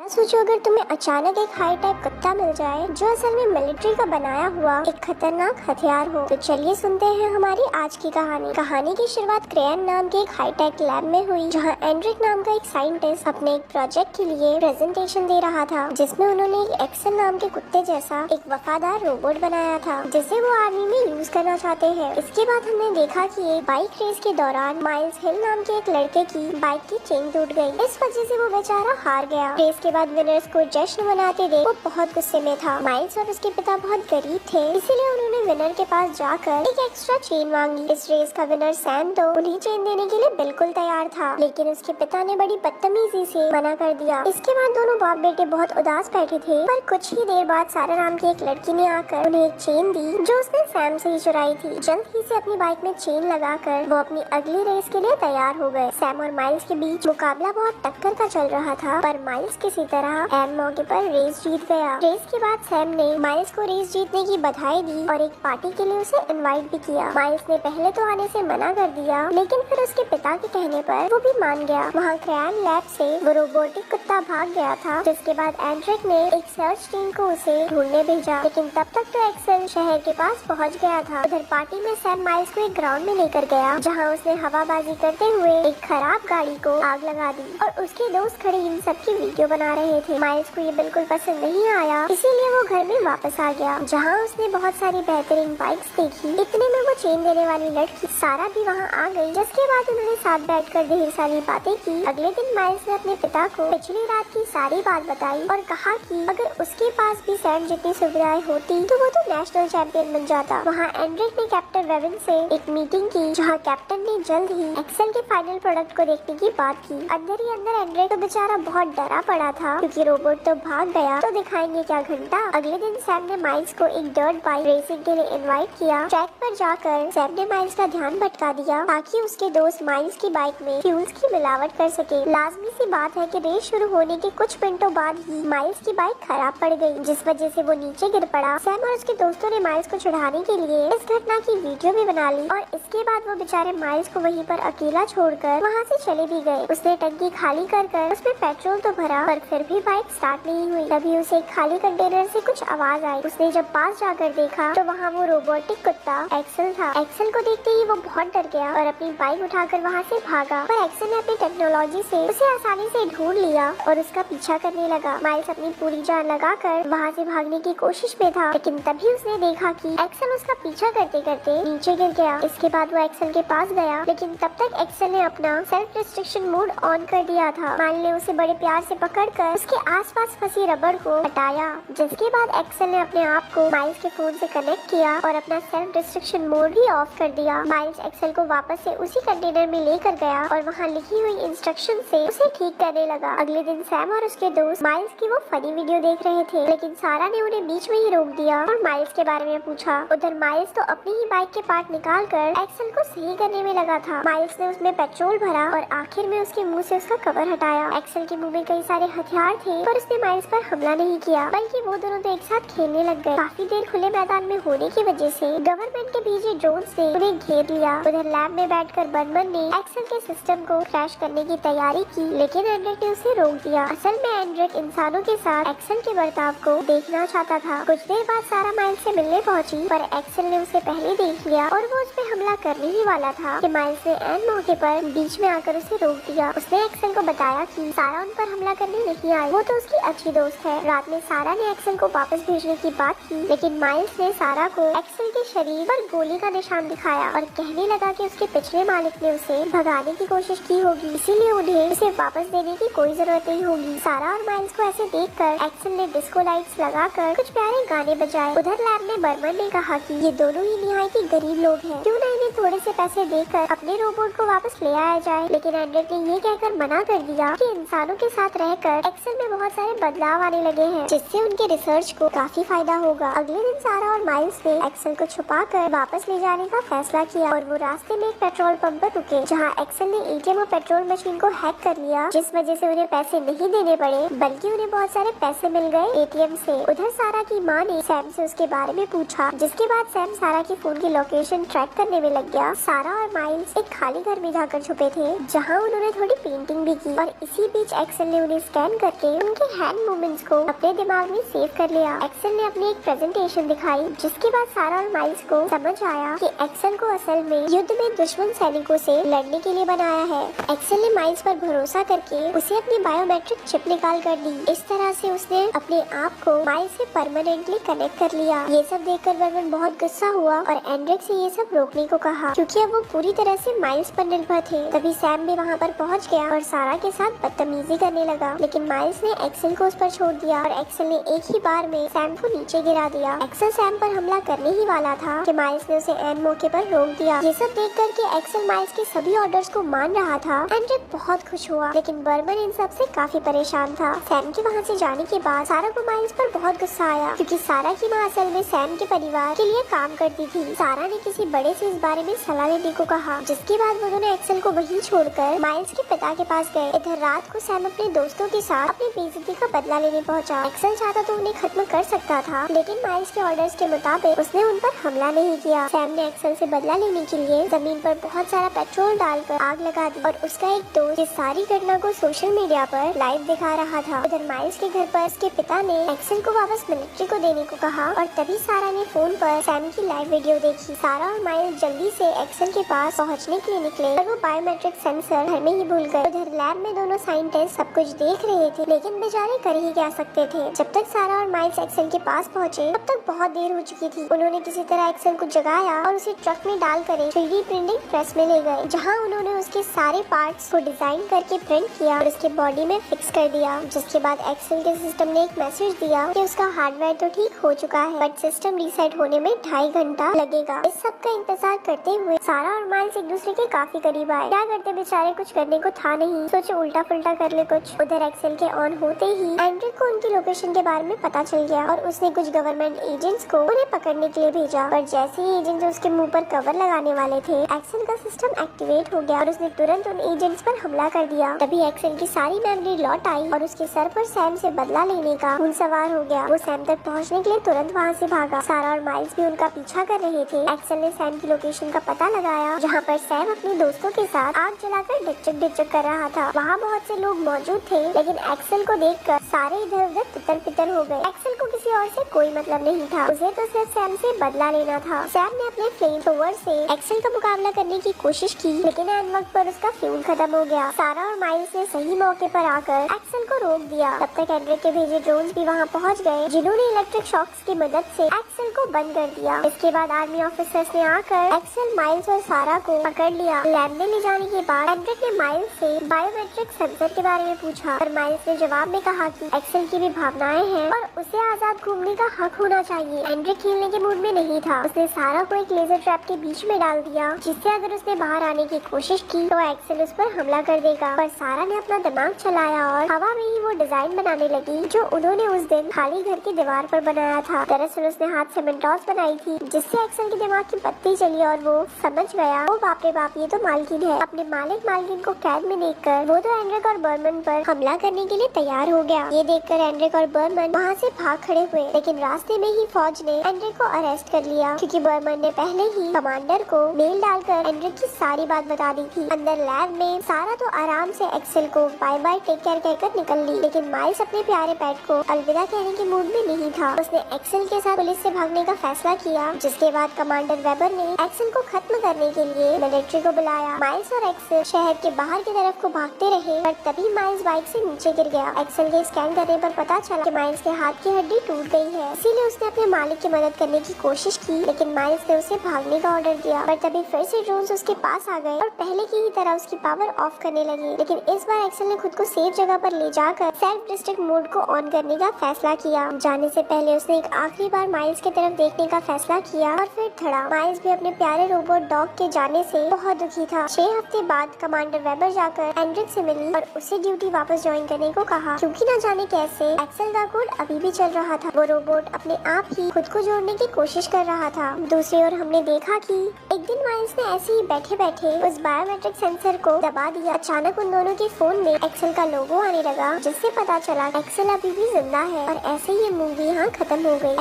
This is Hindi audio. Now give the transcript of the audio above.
सोचो अगर तुम्हें अचानक एक हाई टाइप कुत्ता मिल जाए जो असल में मिलिट्री का बनाया हुआ एक खतरनाक हथियार हो। तो चलिए सुनते हैं हमारी आज की कहानी की शुरुआत क्रेयन नाम के एक हाई टेक लैब में हुई, जहां एंड्रिक नाम का एक साइंटिस्ट अपने एक प्रोजेक्ट के लिए प्रेजेंटेशन दे रहा था, जिसमें उन्होंने एक एक्सेल नाम के कुत्ते जैसा एक वफादार रोबोट बनाया था जिसे वो आर्मी में यूज करना चाहते हैं। इसके बाद हमने देखा कि एक बाइक रेस के दौरान माइल्स हिल नाम के एक लड़के की बाइक की चेन टूट गई। इस वजह से वो बेचारा हार गया। रेस के बाद विनर्स को जश्न मनाते देख वो बहुत गुस्से में था। माइल्स और उसके पिता बहुत गरीब थे, इसीलिए उन्होंने विनर के पास जाकर एक एक्स्ट्रा चेन मांगी। इस रेस का विनर सैम तो उन्हें चेन देने के लिए बिल्कुल तैयार था, लेकिन उसके पिता ने बड़ी बदतमीजी से मना कर दिया। इसके बाद दोनों बाप बेटे बहुत उदास बैठे थे, पर कुछ ही देर बाद सारा नाम की एक लड़की ने आकर उन्हें एक चेन दी जो उसने सैम से ही चुराई थी। जल्द ही से अपनी बाइक में चेन लगाकर वो अपनी अगली रेस के लिए तैयार हो गए। सैम और माइल्स के बीच मुकाबला बहुत टक्कर का चल रहा था, पर माइल्स किसी तरह मौके पर रेस जीत गया। रेस के बाद सैम ने माइल्स को रेस जीतने की बधाई दी और एक पार्टी के लिए उसे इनवाइट भी किया। माइल्स ने पहले तो आने से मना कर दिया, लेकिन फिर उसके पिता के कहने पर वो भी मान गया। वहाँ क्रेयन लैब से वो रोबोटिक कुत्ता भाग गया था, जिसके बाद एंड्रिक ने एक सर्च टीम को उसे ढूंढने भेजा, लेकिन तब तक तो एक्सेल शहर के पास पहुँच गया था। उधर पार्टी में सैम माइल्स को एक ग्राउंड में लेकर गया, जहाँ उसने हवाबाजी करते हुए एक खराब गाड़ी को आग लगा दी और उसके दोस्त खड़े इन सबकी वीडियो बना रहे थे। माइल्स को ये बिल्कुल पसंद नहीं आया, इसीलिए वो घर में वापस आ गया, जहाँ उसने बहुत सारी बेहतरीन बाइक्स देखी। इतने में वो चेन देने वाली लड़की सारा भी वहाँ आ गई, जिसके बाद उन्होंने साथ बैठकर ढेर सारी बातें की। अगले दिन माइल्स ने अपने पिता को पिछली रात की सारी बात बताई और कहा कि अगर उसके पास भी सैम जितनी सुविधाएं होती तो वो तो नेशनल चैंपियन बन जाता। वहाँ एंड्रिक ने कैप्टन वेविन से एक मीटिंग की, जहाँ कैप्टन ने जल्द ही एक्सेल के फाइनल प्रोडक्ट को देखने की बात की। अंदर ही अंदर एंड्रिक तो बेचारा बहुत डरा पड़ा था, क्योंकि रोबोट तो भाग गया तो दिखाएंगे क्या घंटा। अगले दिन सैम ने माइल्स को एक डर्ट बाइक रेसिंग के लिए इनवाइट किया। ट्रैक पर जाकर सैम ने माइल्स का ध्यान भटका दिया ताकि उसके दोस्त माइल्स की बाइक में फ्यूल्स की मिलावट कर सके। लाजमी सी बात है कि रेस शुरू होने के कुछ मिनटों बाद ही माइल्स की बाइक खराब पड़ गई, जिस वजह से वो नीचे गिर पड़ा। सैम और उसके दोस्तों ने माइल्स को छुड़ाने के लिए इस घटना की वीडियो भी बना ली और इसके बाद वो बेचारे माइल्स को वहीं पर अकेला छोड़कर वहाँ से चले भी गए। उसने टंकी खाली कर उसमें पेट्रोल तो भरा, पर फिर भी बाइक स्टार्ट नहीं हुई। तभी उसे खाली कंटेनर से कुछ आवाज आई। उसने जब पास जाकर देखा तो वहाँ वो रोबोटिक कुत्ता एक्सेल था। एक्सेल को देखते ही वो बहुत डर गया और अपनी बाइक उठाकर वहाँ से भागा, पर एक्सेल ने अपनी टेक्नोलॉजी से उसे आसानी से ढूंढ लिया और उसका पीछा करने लगा। माइल्स अपनी पूरी जान लगाकर वहाँ से भागने की कोशिश में था, लेकिन तभी उसने देखा कि एक्सेल उसका पीछा करते करते नीचे गिर गया। इसके बाद वो एक्सेल के पास गया, लेकिन तब तक एक्सेल ने अपना सेल्फ रिस्ट्रिक्शन मोड ऑन कर दिया था। माइल ने उसे बड़े प्यार से पकड़कर उसके आसपास फंसी रबड़ को हटाया, जिसके बाद एक्सेल ने अपने आप को माइल्स के फोन से कनेक्ट किया और अपना सेल्फ रिस्ट्रिक्शन मोड भी ऑफ कर दिया। माइल्स एक्सेल को वापस से उसी कंटेनर में लेकर गया और वहाँ लिखी हुई इंस्ट्रक्शन से उसे ठीक करने लगा। अगले दिन सैम और उसके दोस्त माइल्स की वो फनी वीडियो देख रहे थे, लेकिन सारा ने उन्हें बीच में ही रोक दिया और माइल्स के बारे में पूछा। उधर माइल्स तो अपनी ही बाइक के पार्ट निकाल कर एक्सेल को सही करने में लगा था। माइल्स ने उसमें पेट्रोल भरा और आखिर में उसके मुँह से उसका कवर हटाया। एक्सेल के मुँह में कई सारे हथियार थे, पर उसने माइल्स पर हमला नहीं किया, बल्कि वो दोनों तो एक साथ खेलने लग गए। काफी देर खुले मैदान में होने की वजह से गवर्नमेंट के भेजे ड्रोन्स ने उन्हें घेर लिया। उधर लैब में बैठकर बर्मन ने एक्सेल के सिस्टम को क्रैश करने की तैयारी की, लेकिन एंड्रिक ने उसे रोक दिया। असल में एंड्रिक इंसानों के साथ एक्सेल के बर्ताव को देखना चाहता था। कुछ देर बाद सारा माइल्स से मिलने पहुंची, पर एक्सेल ने उसे पहले देख लिया और वो उस पे हमला करने ही वाला था कि माइल्स ने एन मौके पर बीच में आकर उसे रोक दिया। उसने एक्सेल को बताया कि सारा उन पर हमला करने नहीं आई, वो तो उसकी अच्छी दोस्त है। रात में सारा ने एक्सेल को वापस भेजने की बात की, लेकिन माइल्स ने सारा को एक्सेल के शरीर पर गोली का निशान दिखाया और कहने लगा कि उसके पिछले मालिक ने उसे भगाने की कोशिश की होगी, इसीलिए उन्हें उसे वापस देने की कोई जरूरत नहीं होगी। सारा और माइल्स को ऐसे देखकर एक्सेल ने डिस्को लाइट्स लगाकर कुछ प्यारे गाने बजाए। उधर लैब में बर्मन ने कहा कि ये दोनों ही निहायत ही गरीब लोग हैं, क्यों न इन्हें थोड़े से पैसे देकर अपने रोबोट को वापस ले आया जाए। लेकिन एंड्रिक ने ये कहकर मना कर दिया कि इंसानों के साथ रहकर एक्सेल में बहुत सारे बदलाव आने लगे हैं, जिससे उनके रिसर्च को काफी फायदा होगा। अगले दिन सारा और माइल्स ने एक्सेल को छुपाकर वापस ले जाने का फैसला किया और वो रास्ते में एक पेट्रोल पंप पर रुके, जहाँ एक्सेल ने एटीएम और पेट्रोल मशीन को हैक कर लिया, जिस वजह से उन्हें पैसे नहीं देने पड़े, बल्कि उन्हें बहुत सारे पैसे मिल गए एटीएम से। उधर सारा की माँ ने सैम से उसके बारे में पूछा, जिसके बाद सैम सारा की फोन की लोकेशन ट्रैक करने में लग गया। सारा और माइल्स एक खाली घर में जाकर छुपे थे, जहाँ उन्होंने थोड़ी पेंटिंग भी की और इसी बीच एक्सेल ने उन्हें स्कैन सुन करके उनके हैंड मूवमेंट्स को अपने दिमाग में सेव कर लिया। एक्सेल ने अपनी एक प्रेजेंटेशन दिखाई, जिसके बाद सारा और माइल्स को समझ आया कि एक्सेल को असल में युद्ध में दुश्मन सैनिकों से लड़ने के लिए बनाया है। एक्सेल ने माइल्स पर भरोसा करके उसे अपनी बायोमेट्रिक चिप निकाल कर दी। इस तरह से उसने अपने आप को माइल्स से परमानेंटली कनेक्ट कर लिया। ये सब देखकर बर्मन बहुत गुस्सा हुआ और एंड्रिक से ये सब रोकने को कहा, क्योंकि अब वो पूरी तरह से माइल्स पर निर्भर थे। तभी सैम भी वहाँ पर पहुँच गया और सारा के साथ बदतमीजी करने लगा, लेकिन माइल्स ने एक्सेल को उस पर छोड़ दिया और एक्सेल ने एक ही बार में सैम को नीचे गिरा दिया। एक्सेल सैम पर हमला करने ही वाला था कि माइल्स ने उसे ऐन मौके पर रोक दिया। ये सब देख करके एक्सेल माइल्स के सभी ऑर्डर्स को मान रहा था। एंड्रिक बहुत खुश हुआ, लेकिन बर्मन इन सब से काफी परेशान था। सैम के वहाँ से जाने के बाद सारा को माइल्स पर बहुत गुस्सा आया, क्योंकि सारा की माँ असल में सैम के परिवार के लिए काम करती थी। सारा ने किसी बड़े से इस बारे में सलाह लेने को कहा, जिसके बाद वो दोनों एक्सेल को वहीं छोड़कर माइल्स के पिता के पास गए। इधर रात को सैम अपने दोस्तों के साथ अपनी बेइज्जती का बदला लेने पहुंचा। एक्सेल चाहता तो उन्हें खत्म कर सकता था, लेकिन माइल्स के ऑर्डर्स के मुताबिक उसने उन पर हमला नहीं किया। सैम ने एक्सेल से बदला लेने के लिए जमीन पर बहुत सारा पेट्रोल डालकर आग लगा दी और उसका एक दोस्त इस सारी घटना को सोशल मीडिया पर लाइव दिखा रहा था। उधर माइल्स के घर पर उसके पिता ने एक्सेल को वापस मिलिट्री को देने को कहा और तभी सारा ने फोन पर सैम की लाइव वीडियो देखी। सारा और माइल्स जल्दी से एक्सेल के पास पहुंचने के लिए निकले और वो बायोमेट्रिक सेंसर घर में ही भूल गए। उधर लैब में दोनों साइंटिस्ट सब कुछ देख रहे थे, लेकिन बेचारे कर ही क्या सकते थे। जब तक सारा और माइल्स एक्सेल के पास पहुँचे तब तक बहुत देर हो चुकी थी। उन्होंने किसी तरह एक्सेल को जगाया और उसे ट्रक में डालकर 3D प्रिंटिंग प्रेस में ले गए, जहाँ उन्होंने उसके सारे पार्ट्स को डिजाइन करके प्रिंट किया और उसके बॉडी में फिक्स कर दिया। जिसके बाद एक्सेल के सिस्टम ने एक मैसेज दिया कि उसका हार्डवेयर तो ठीक हो चुका है, बट सिस्टम रीसेट होने में 2.5 घंटा लगेगा। इस सब का इंतजार करते हुए सारा और माइल्स एक दूसरे के काफी करीब आए। क्या करते बेचारे, कुछ करने को था नहीं, सोचे उल्टा पुल्टा कर ले कुछ। उधर एक्सेल के ऑन होते ही एंड्रिक को उनकी लोकेशन के बारे में पता चल गया और उसने कुछ गवर्नमेंट एजेंट्स को उन्हें पकड़ने के लिए भेजा। पर जैसे ही एजेंट्स उसके मुंह पर कवर लगाने वाले थे, एक्सेल का सिस्टम एक्टिवेट हो गया और उसने तुरंत उन एजेंट्स पर हमला कर दिया। तभी एक्सेल की सारी मेमोरी लौट आई और उसके सर पर सैम से बदला लेने का खून सवार हो गया। वो सैम तक पहुंचने के लिए तुरंत वहां से भागा। सारा और माइल्स भी उनका पीछा कर रहे थे। एक्सेल ने सैम की लोकेशन का पता लगाया, जहाँ पर सैम अपने दोस्तों के साथ आग जलाकर डिचक कर रहा था। वहाँ बहुत से लोग मौजूद थे, लेकिन एक्सेल को देखकर सारे इधर उधर तितर पितर हो गए। एक्सेल को किसी और से कोई मतलब नहीं था, उसे तो सिर्फ सैम से बदला लेना था। सैम ने अपने फ्लेम थ्रोवर से एक्सेल का मुकाबला करने की कोशिश की, लेकिन ऐन वक्त पर उसका फ्यूल खत्म हो गया। सारा और माइल्स ने सही मौके पर आकर एक्सेल को रोक दिया। तब तक एंड्रिक के भेजे ड्रोन्स भी वहाँ पहुँच गए, जिन्होंने इलेक्ट्रिक शॉक्स की मदद से एक्सेल को बंद कर दिया। इसके बाद आर्मी ऑफिसर्स ने आकर एक्सेल, माइल्स और सारा को पकड़ लिया। लैब में ले जाने के बाद एंड्रिक ने माइल्स से बायोमेट्रिक सेंसर के बारे में पूछा और माइल्स ने जवाब में कहा कि एक्सेल की भी भावनाएं हैं और उसे आजाद घूमने का हक होना चाहिए। एंड्रिक खेलने के मूड में नहीं था। उसने सारा को एक लेजर ट्रैप के बीच में डाल दिया, जिससे अगर उसने बाहर आने की कोशिश की तो एक्सेल उस पर हमला कर देगा। पर सारा ने अपना दिमाग चलाया और हवा में ही वो डिजाइन बनाने लगी जो उन्होंने उस दिन खाली घर की दीवार पर बनाया था। दरअसल उसने हाथ से मेंटोस बनाई थी, जिससे एक्सेल के दिमाग की बत्ती चली और वो समझ गया, ओ बाप रे बाप, ये तो मालकिन है। अपने मालकिन को कैद में देखकर वो तो एंड्रिक और बर्मन पर हमला करने के लिए तैयार हो गया। ये देखकर एंड्रिक और बर्मन वहाँ से भाग खड़े हुए, लेकिन रास्ते में ही फौज ने एंड्रिक को अरेस्ट कर लिया, क्योंकि बर्मन ने पहले ही कमांडर को मेल डालकर एंड्रिक की सारी बात बता दी थी। अंदर लैब में सारा तो आराम से एक्सेल को बाय बाय टेक केयर कहकर निकल ली, लेकिन माइल्स अपने प्यारे पेट को अलविदा कहने के मूड में नहीं था। उसने एक्सेल के साथ पुलिस से भागने का फैसला किया, जिसके बाद कमांडर वेबर ने एक्सेल को खत्म करने के लिए मिलिट्री को बुलाया। माइल्स और एक्सेल शहर के बाहर की तरफ को भागते रहे, पर तभी माइल्स बाइक से नीचे गिर गया। एक्सेल के स्कैन करने पर पता चला कि माइल्स के हाथ की हड्डी टूट गई है, इसीलिए उसने अपने मालिक की मदद करने की कोशिश की, लेकिन माइल्स ने उसे भागने का ऑर्डर दिया। पर तभी फिर से ड्रोन्स उसके पास आ गए और पहले की ही तरह उसकी पावर ऑफ करने लगे। लेकिन इस बार एक्सेल ने खुद को सेफ जगह पर ले जाकर सेल्फ डिस्ट्रक्ट मोड को ऑन करने का फैसला किया। जाने से पहले उसने एक आखिरी बार माइल्स की तरफ देखने का फैसला किया और फिर थड़ा। माइल्स भी अपने प्यारे रोबोट डॉग के जाने से बहुत दुखी था। 6 हफ्ते बाद कमांडर वेबर जाकर एंड्रिक से मिली और उसे ड्यूटी वापस ज्वाइन करने को कहा, क्योंकि न जाने कैसे एक्सेल का कोड अभी भी चल रहा था। वो रोबोट अपने आप ही खुद को जोड़ने की कोशिश कर रहा था। दूसरी ओर हमने देखा कि एक दिन माइल्स ने ऐसे ही बैठे बैठे उस बायोमेट्रिक सेंसर को दबा दिया। अचानक उन दोनों के फोन में एक्सेल का लोगो आने लगा, जिससे पता चला एक्सेल अभी भी जिंदा है और ऐसे ही ये मूवी यहाँ खत्म हो गई।